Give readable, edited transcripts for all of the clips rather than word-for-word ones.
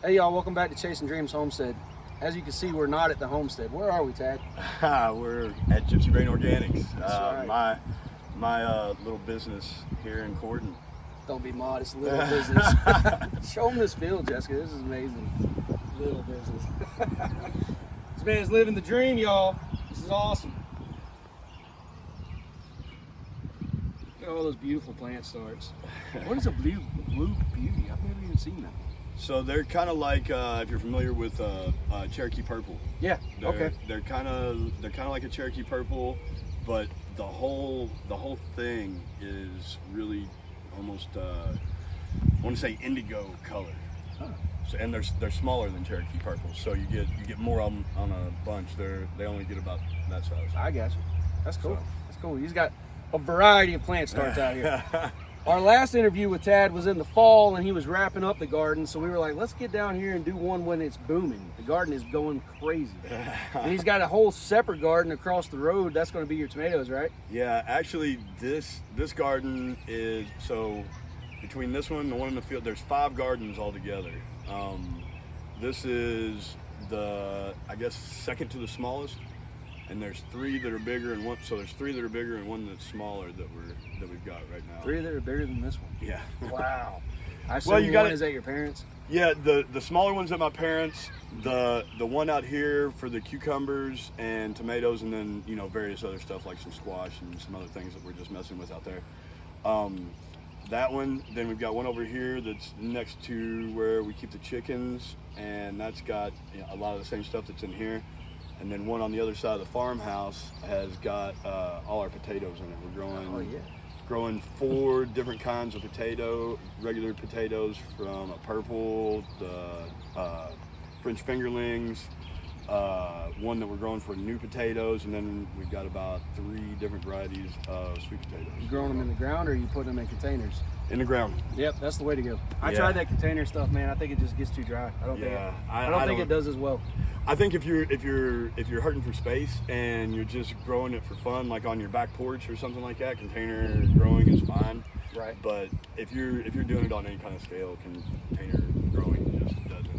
Hey y'all, welcome back to Chasing Dreams Homestead. As you can see, we're not at the homestead. Where are we, Tad? We're at Gypsy Rain Organics. Right. My little business here in Corden. Don't be modest, little business. Show them this field, Jessica. This is amazing. Little business. This man's living the dream, y'all. This is awesome. Look at all those beautiful plant starts. What is a blue beauty? I've never even seen that. So they're kind of like if you're familiar with Cherokee Purple. Yeah. Okay. They're kind of like a Cherokee Purple, but the whole thing is really almost I want to say indigo color. Huh. So, and they're smaller than Cherokee Purple, so you get more on a bunch. They only get about that size. I got you. That's cool. So. That's cool. He's got a variety of plant starts out here. Our last interview with Tad was in the fall, and he was wrapping up the garden. So we were like, let's get down here and do one when it's booming. The garden is going crazy. And he's got a whole separate garden across the road. That's going to be your tomatoes, right? Yeah, actually, this garden is, so between this one and the one in the field, there's 5 gardens altogether. This is the, I guess, second to the smallest. And there's 3 that are bigger and one. So there's 3 that are bigger and one that's smaller that we've got right now. 3 that are bigger than this one. Yeah. Wow. I assume Well, you got one is at your parents'. Yeah, the smaller one's at my parents'. The one out here for the cucumbers and tomatoes, and then various other stuff like some squash and some other things that we're just messing with out there. That one. Then we've got one over here that's next to where we keep the chickens, and that's got a lot of the same stuff that's in here. And then one on the other side of the farmhouse has got all our potatoes in it. We're growing 4 different kinds of regular potatoes, from a purple, the French fingerlings, one that we're growing for new potatoes, and then we've got about 3 different varieties of sweet potatoes. You growing them in the ground, or are you putting them in containers? In the ground. Yep, that's the way to go. I tried that container stuff, man. I think it just gets too dry. I don't think it does as well. I think if you're hurting for space and you're just growing it for fun, like on your back porch or something like that, container growing is fine. Right. But if you're doing it on any kind of scale, container growing just doesn't.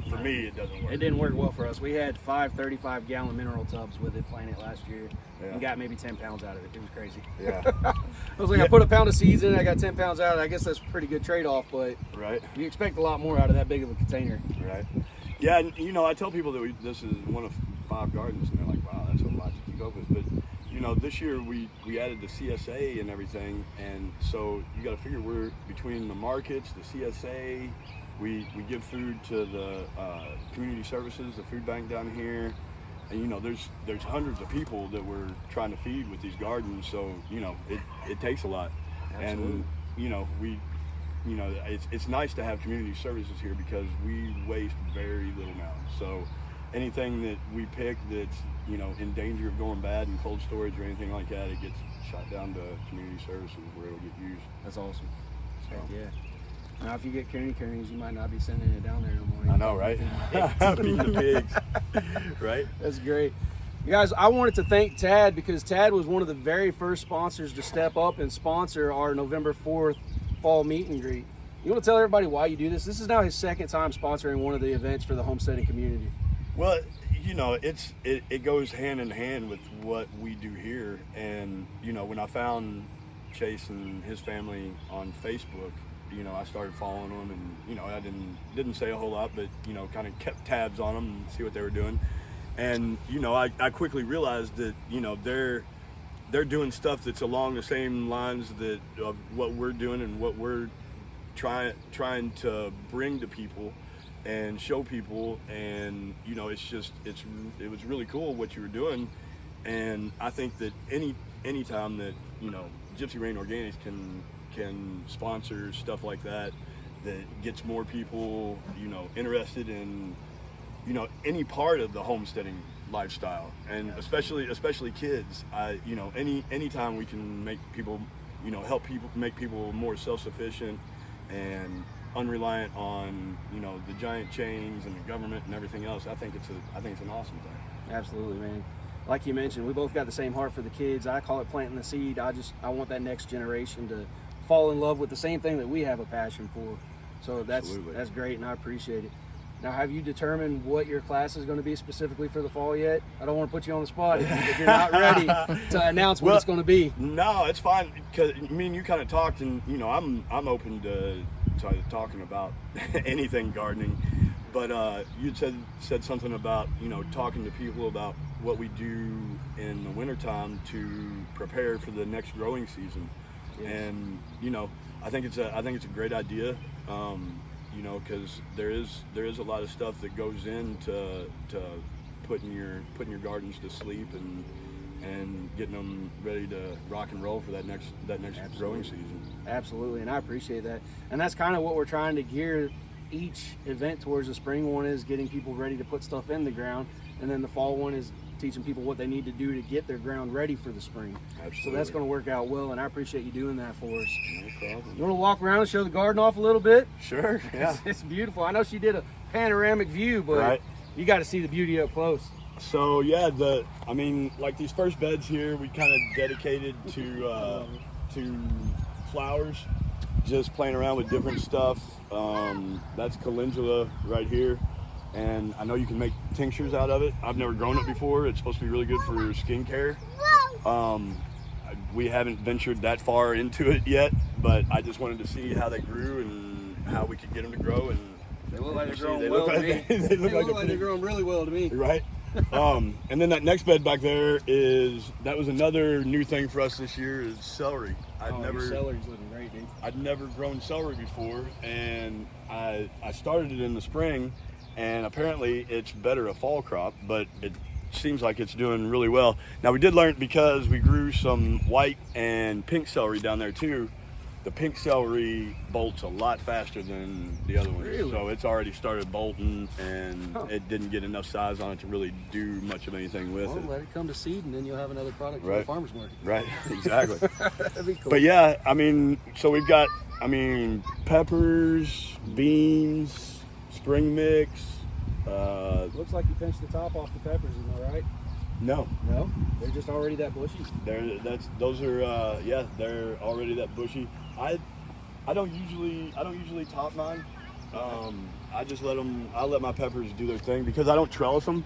For me, it doesn't work. It didn't work well for us. We had 5 35-gallon mineral tubs with it planted last year, and got maybe 10 pounds out of it. It was crazy. Yeah. I was like, I put a pound of seeds in it, I got 10 pounds out of it. I guess that's a pretty good trade-off, but right. You expect a lot more out of that big of a container. Right. Yeah, and I tell people that this is one of 5 gardens, and they're like, wow, that's a lot to keep up with. But this year we added the CSA and everything, and so you got to figure we're between the markets, the CSA. We give food to the community services, the food bank down here, and there's hundreds of people that we're trying to feed with these gardens. So it takes a lot. Absolutely. And it's nice to have community services here because we waste very little now. So anything that we pick that's in danger of going bad in cold storage or anything like that, it gets shot down to community services where it'll get used. That's awesome. So. Yeah. Now, if you get coonies, you might not be sending it down there no more. I know, right? Feeding the pigs, right? That's great. You guys, I wanted to thank Tad because Tad was one of the very first sponsors to step up and sponsor our November 4th fall meet and greet. You want to tell everybody why you do this? This is now his 2nd time sponsoring one of the events for the homesteading community. Well, it goes hand in hand with what we do here. And when I found Chase and his family on Facebook, I started following them, and I didn't say a whole lot, but kind of kept tabs on them and see what they were doing. And I quickly realized that they're doing stuff that's along the same lines of what we're doing and what we're trying to bring to people and show people. And it was really cool what you were doing. And I think that any time that Gypsy Rain Organics can sponsor stuff like that gets more people interested in any part of the homesteading lifestyle, and especially kids. Anytime we can make people help people, make people more self-sufficient and unreliant on the giant chains and the government and everything else, I think it's an awesome thing. Absolutely, man. Like you mentioned, we both got the same heart for the kids. I call it planting the seed. I want that next generation to fall in love with the same thing that we have a passion for. So that's great, and I appreciate it. Now, have you determined what your class is going to be specifically for the fall yet? I don't want to put you on the spot if you're not ready to announce what it's going to be. No, it's fine, because me and you kind of talked, and I'm open to talking about anything gardening. But you said something about talking to people about what we do in the wintertime to prepare for the next growing season. Yes. And I think it's a great idea. Because there is a lot of stuff that goes into putting your gardens to sleep and getting them ready to rock and roll for that next growing season. Absolutely, and I appreciate that. And that's kind of what we're trying to gear each event towards. The spring one is getting people ready to put stuff in the ground, and then the fall one is teaching people what they need to do to get their ground ready for the spring. Absolutely. So that's going to work out well, and I appreciate you doing that for us. No problem. You want to walk around and show the garden off a little bit? Sure, yeah. It's beautiful. I know she did a panoramic view, but you got to see the beauty up close. So yeah, like these first beds here, we kind of dedicated to flowers, just playing around with different stuff. That's calendula right here. And I know you can make tinctures out of it. I've never grown it before. It's supposed to be really good for skincare. We haven't ventured that far into it yet, but I just wanted to see how they grew and how we could get them to grow. And they look like they're growing well to me. They look like they're growing really well to me. Right. And then that next bed back there that was another new thing for us this year is celery. Your celery's looking great, dude. I'd never grown celery before, and I started it in the spring. And apparently it's better a fall crop, but it seems like it's doing really well. Now, we did learn, because we grew some white and pink celery down there too, the pink celery bolts a lot faster than the other ones. Really? So it's already started bolting, and it didn't get enough size on it to really do much of anything with it. Let it come to seed, and then you'll have another product for the farmer's market. Right, exactly. That'd be cool. But yeah, so we've got, peppers, beans, spring mix. Looks like you pinched the top off the peppers, isn't that right? No, They're just already that bushy. they're already that bushy. I don't usually top mine. I just let my peppers do their thing, because I don't trellis them.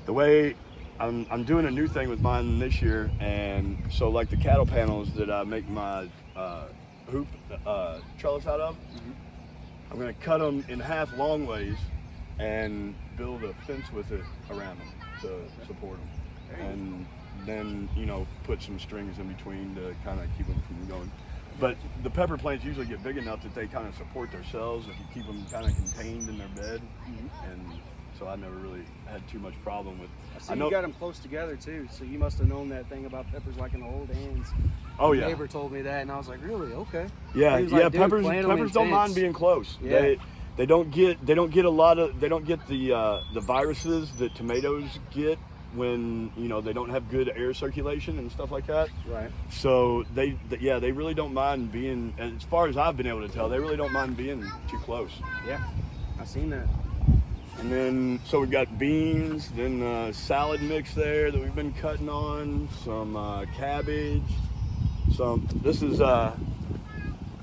The way I'm doing a new thing with mine this year, and so like the cattle panels that I make my hoop trellis out of, I'm gonna cut them in half long ways and build a fence with it around them to support them, and then put some strings in between to kind of keep them from going. But the pepper plants usually get big enough that they kind of support themselves if you keep them kind of contained in their bed, and so I never really had too much problem with. I know you got them close together too, so you must have known that thing about peppers like in the old hands. Oh My yeah. neighbor told me that, and I was like, really? Okay. Yeah, He was like, peppers plant don't mind being close. Yeah. They don't get the viruses that tomatoes get when they don't have good air circulation and stuff like that. Right. So they really don't mind being, as far as I've been able to tell, they really don't mind being too close. Yeah, I've seen that. And then so we've got beans, then salad mix there that we've been cutting on, some cabbage, this is So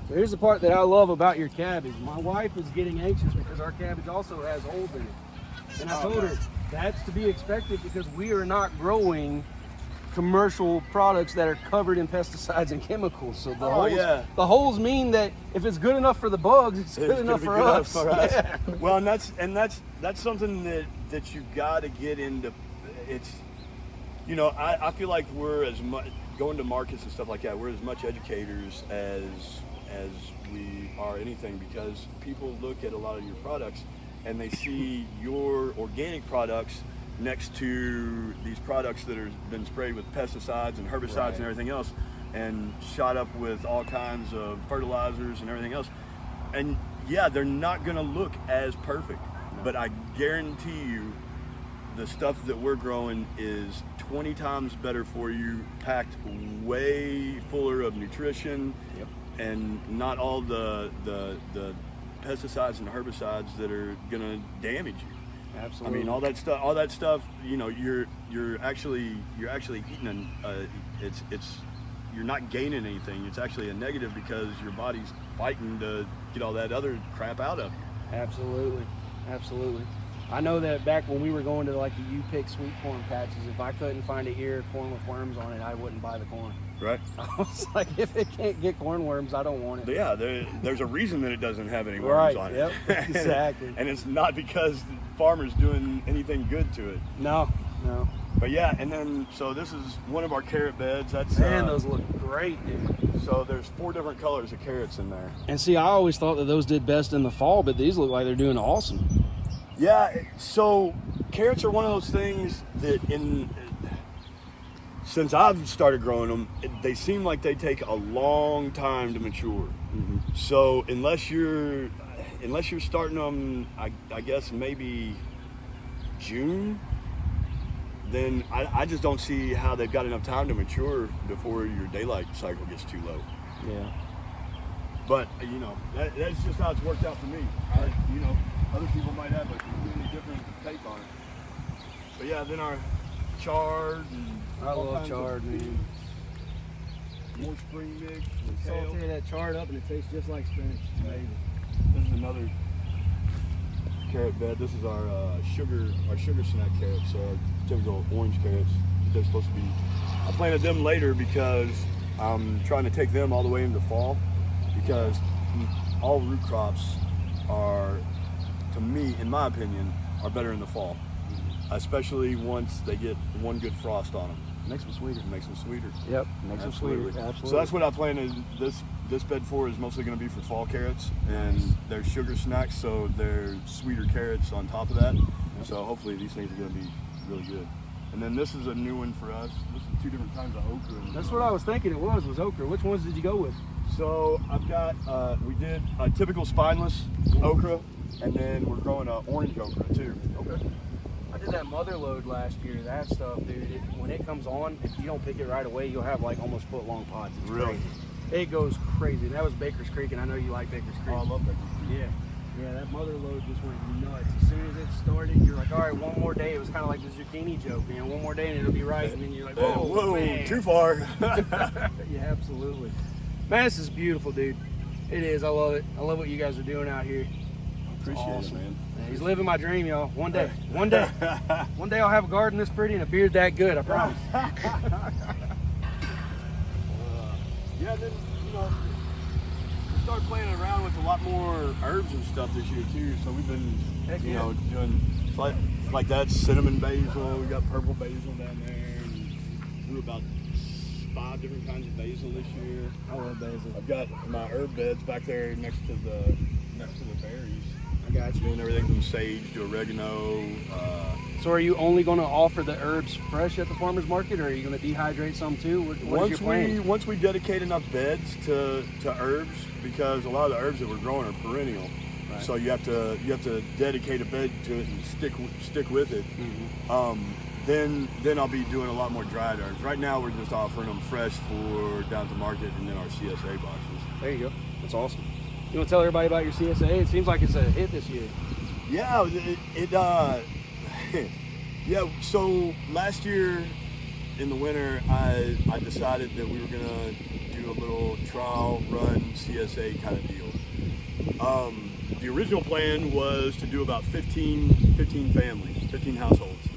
here's the part that I love about your cabbage. My wife is getting anxious because our cabbage also has holes in it. And I told her that's to be expected, because we are not growing commercial products that are covered in pesticides and chemicals. So the holes mean that if it's good enough for the bugs, it's good enough for us. Yeah. Well, and that's something that you got to get into. It's I feel like we're as much going to markets and stuff like that. We're as much educators as we are anything, because people look at a lot of your products and they see your organic products next to these products that have been sprayed with pesticides and herbicides and everything else, and shot up with all kinds of fertilizers and everything else. And yeah, they're not going to look as perfect, but I guarantee you the stuff that we're growing is 20 times better for you, packed way fuller of nutrition, and not all the pesticides and herbicides that are gonna damage you. Absolutely. I mean, all that stuff. You're actually eating you're not gaining anything. It's actually a negative, because your body's fighting to get all that other crap out of you. Absolutely. Absolutely. I know that back when we were going to like the U-Pick sweet corn patches, if I couldn't find an ear of corn with worms on it, I wouldn't buy the corn. Right. I was like, if it can't get corn worms, I don't want it. But yeah, there's a reason that it doesn't have any worms on it. Yep. Exactly. And it's not because the farmer's doing anything good to it. No. But yeah, and then so this is one of our carrot beds. That's Man, those look great, dude. So there's 4 different colors of carrots in there. And see, I always thought that those did best in the fall, but these look like they're doing awesome. Yeah, so carrots are one of those things that since I've started growing them, they seem like they take a long time to mature. Mm-hmm. So unless you're starting them, I guess maybe June, then I just don't see how they've got enough time to mature before your daylight cycle gets too low. Yeah. But that's just how it's worked out for me. Other people might have a completely different take on it. But yeah, then our chard and I love chard, man. More spring mix. Saute that chard up and it tastes just like spinach. It's amazing. This is another carrot bed. This is our sugar snack carrots. So our typical orange carrots. They're supposed to be. I planted them later because I'm trying to take them all the way into fall, because all root crops are, to me, in my opinion, are better in the fall, especially once they get one good frost on them. Makes them sweeter. Makes them sweeter. Yep, makes them sweeter. Absolutely. So that's what I planted this bed for. Is mostly going to be for fall carrots, and they're sugar snacks, so they're sweeter carrots on top of that. So hopefully these things are going to be really good. And then this is a new one for us. This is 2 different kinds of okra. That's what I was thinking it was okra. Which ones did you go with? So I've got, we did a typical spineless okra, and then we're growing an orange okra too. Okay. I did that mother load last year. That stuff, dude, when it comes on, if you don't pick it right away, you'll have like almost foot-long pods. It's really crazy. It goes crazy. And that was Baker's Creek, and I know you like Baker's Creek. Oh, I love Baker's Creek. Yeah. Yeah, that mother load just went nuts. As soon as it started, you're like, all right, one more day. It was kind of like the zucchini joke, man. One more day and it'll be right. And then you're like, whoa, man. Too far. Yeah, absolutely. Man, this is beautiful, dude. It is. I love it. I love what you guys are doing out here. Appreciate awesome. it, man. He's living my dream, y'all. One day. One day. One day I'll have a garden this pretty and a beard that good, I promise. Yeah, then, we started playing around with a lot more herbs and stuff this year too. So we've been, doing like that cinnamon basil. We got purple basil down there. And grew about 5 different kinds of basil this year. I love basil. I've got my herb beds back there next to the berries. I got you. Doing everything from sage to oregano. So are you only going to offer the herbs fresh at the farmer's market, or are you going to dehydrate some too? What is your plan? Once we dedicate enough beds to herbs, because a lot of the herbs that we're growing are perennial, right. So you have to dedicate a bed to it and stick with it. Mm-hmm. Then I'll be doing a lot more dried herbs. Right now we're just offering them fresh for down to market and then our CSA boxes. There you go. That's awesome. You want to tell everybody about your CSA? It seems like it's a hit this year. Yeah, yeah. So last year in the winter, I decided that we were gonna do a little trial run CSA kind of deal. The original plan was to do about 15 families, 15 households.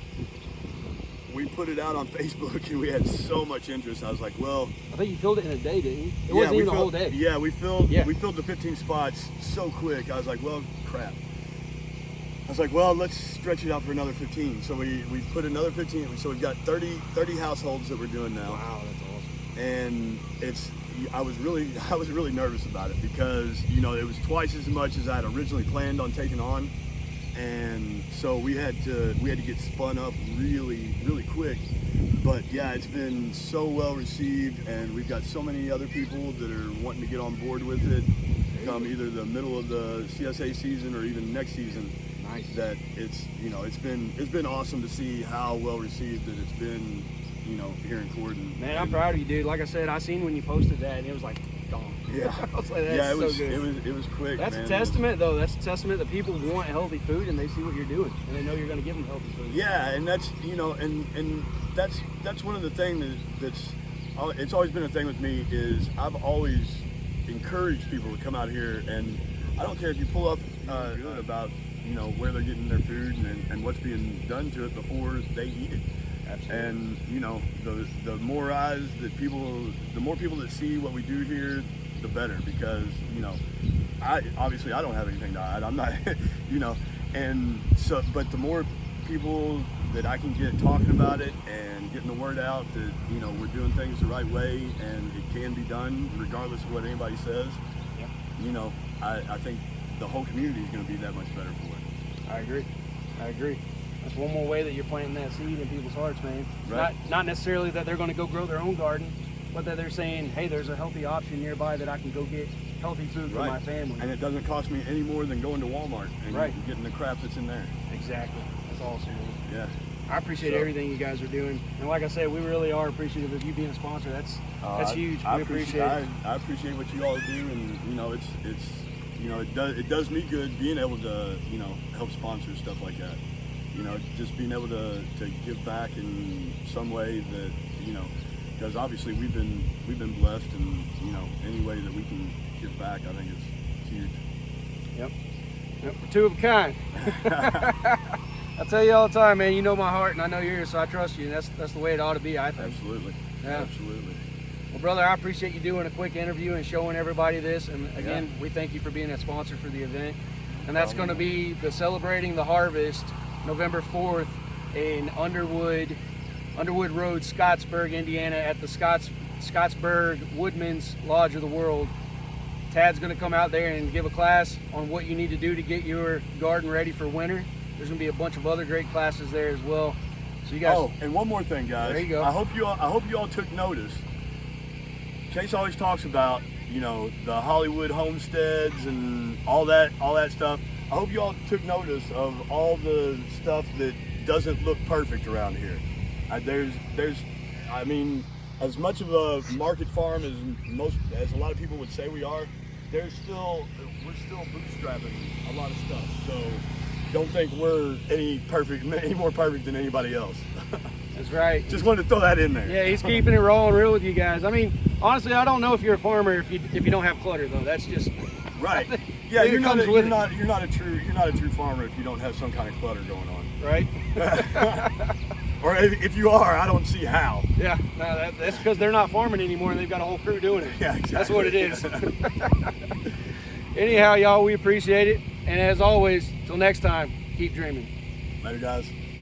We put it out on Facebook and we had so much interest. I was like, well, I think you filled it in a day, didn't you? It wasn't even a whole day. Yeah, we filled the 15 spots so quick. I was like, well, crap. I was like, well, let's stretch it out for another 15. So we put another 15. So we've got 30 households that we're doing now. Wow, that's awesome. And I was really nervous about it because it was twice as much as I had originally planned on taking on. And so we had to get spun up really, really quick. But yeah, it's been so well received, and we've got so many other people that are wanting to get on board with it come either the middle of the CSA season or even next season. Nice. That it's been awesome to see how well received that it's been, here in Corden. Man, I'm proud of you, dude. Like I said, I seen when you posted that, and it was like gone. Yeah. I was like, that's so good. It was quick. That's man. a testament, though. That's a testament that people want healthy food, and they see what you're doing, and they know you're going to give them healthy food. Yeah, and that's and that's one of the things that's it's always been a thing with me is I've always encouraged people to come out here, and I don't care if you pull up about you know, where they're getting their food and what's being done to it before they eat it. Absolutely. And you know, the more eyes that the more people that see what we do here, the better. Because you know, I don't have anything to hide. I'm not, you know, and so, but the more people that I can get talking about it and getting the word out that, you know, we're doing things the right way and it can be done regardless of what anybody says. Yep. You know, I think the whole community is going to be that much better for it. I agree. That's one more way that you're planting that seed in people's hearts, man. Right. Not necessarily that they're going to go grow their own garden, but that they're saying, hey, there's a healthy option nearby that I can go get healthy food for my family. And it doesn't cost me any more than going to Walmart and getting the crap that's in there. Exactly. That's awesome, man. Yeah. I appreciate everything you guys are doing, and like I said, we really are appreciative of you being a sponsor. That's huge. We appreciate it. I appreciate what you all do, and you know, it's you know, it does me good being able to, you know, help sponsor stuff like that. You know, just being able to give back in some way that, you know, because obviously we've been blessed, and you know, any way that we can give back, I think it's huge. Yep, we're two of a kind. I tell you all the time, man, you know my heart and I know yours, so I trust you, and that's the way it ought to be, I think. Absolutely. Yeah. Absolutely. Well, brother, I appreciate you doing a quick interview and showing everybody this, and again, we thank you for being a sponsor for the event. And that's going to be the Celebrating the Harvest, November 4th in Underwood Road, Scottsburg, Indiana, at the Scottsburg Woodman's Lodge of the World. Tad's going to come out there and give a class on what you need to do to get your garden ready for winter. There's going to be a bunch of other great classes there as well. So you guys. Oh, and one more thing, guys. There you go. I hope you all took notice. Chase always talks about, you know, the Hollywood homesteads and all that stuff. I hope you all took notice of all the stuff that doesn't look perfect around here. I mean, as much of a market farm as a lot of people would say we are, we're still bootstrapping a lot of stuff. So don't think we're any more perfect than anybody else. That's right. Just wanted to throw that in there. Yeah, he's keeping it raw and real with you guys. I mean, honestly, I don't know if you're a farmer if you don't have clutter, though. That's just right. Yeah, you're not a true farmer if you don't have some kind of clutter going on. Right. Or if you are, I don't see how. Yeah, no, that's because they're not farming anymore and they've got a whole crew doing it. Yeah, exactly. That's what it is. Anyhow, y'all, we appreciate it. And as always, till next time, keep dreaming. Later, guys.